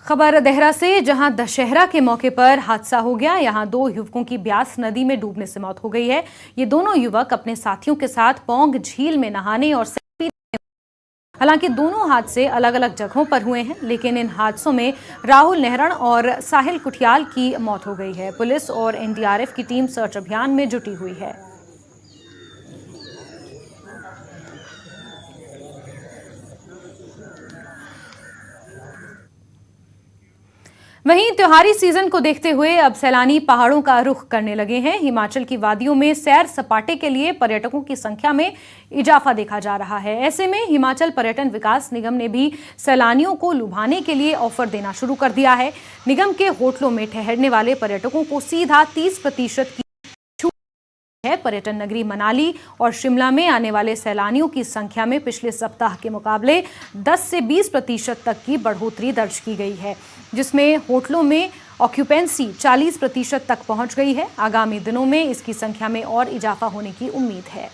खबर देहरा से, जहां दशहरा के मौके पर हादसा हो गया। यहां 2 युवकों की ब्यास नदी में डूबने से मौत हो गई है। ये दोनों युवक अपने साथियों के साथ पौंग झील में नहाने और सेल्फी। हालांकि दोनों हादसे अलग अलग जगहों पर हुए हैं, लेकिन इन हादसों में राहुल नेहरण और साहिल कुटियाल की मौत हो गई है। पुलिस और एनडीआरएफ की टीम सर्च अभियान में जुटी हुई है। वहीं त्योहारी सीजन को देखते हुए अब सैलानी पहाड़ों का रुख करने लगे हैं। हिमाचल की वादियों में सैर सपाटे के लिए पर्यटकों की संख्या में इजाफा देखा जा रहा है। ऐसे में हिमाचल पर्यटन विकास निगम ने भी सैलानियों को लुभाने के लिए ऑफर देना शुरू कर दिया है। निगम के होटलों में ठहरने वाले पर्यटकों को सीधा 30% की है। पर्यटन नगरी मनाली और शिमला में आने वाले सैलानियों की संख्या में पिछले सप्ताह के मुकाबले 10 से 20% तक की बढ़ोतरी दर्ज की गई है, जिसमें होटलों में ऑक्यूपेंसी 40% तक पहुंच गई है। आगामी दिनों में इसकी संख्या में और इजाफा होने की उम्मीद है।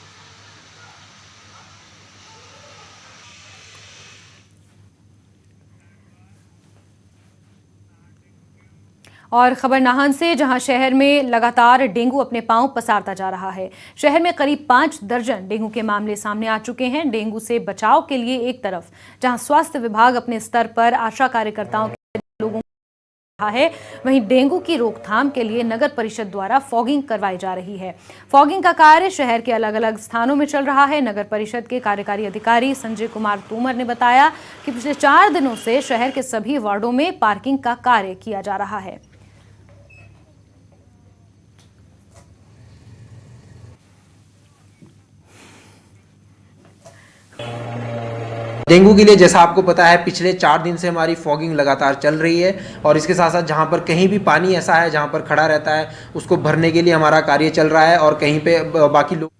और खबर नाहन से, जहां शहर में लगातार डेंगू अपने पांव पसारता जा रहा है। शहर में करीब 5 दर्जन डेंगू के मामले सामने आ चुके हैं। डेंगू से बचाव के लिए एक तरफ जहां स्वास्थ्य विभाग अपने स्तर पर आशा कार्यकर्ताओं के लोगों को है, वहीं डेंगू की रोकथाम के लिए नगर परिषद द्वारा फॉगिंग करवाई जा रही है। फॉगिंग का कार्य शहर के अलग अलग स्थानों में चल रहा है। नगर परिषद के कार्यकारी अधिकारी संजय कुमार तोमर ने बताया कि पिछले 4 दिनों से शहर के सभी वार्डों में पार्किंग का कार्य किया जा रहा है। डेंगू के लिए जैसा आपको पता है पिछले 4 दिन से हमारी फॉगिंग लगातार चल रही है, और इसके साथ साथ जहां पर कहीं भी पानी ऐसा है जहां पर खड़ा रहता है उसको भरने के लिए हमारा कार्य चल रहा है, और कहीं पे बाकी लोग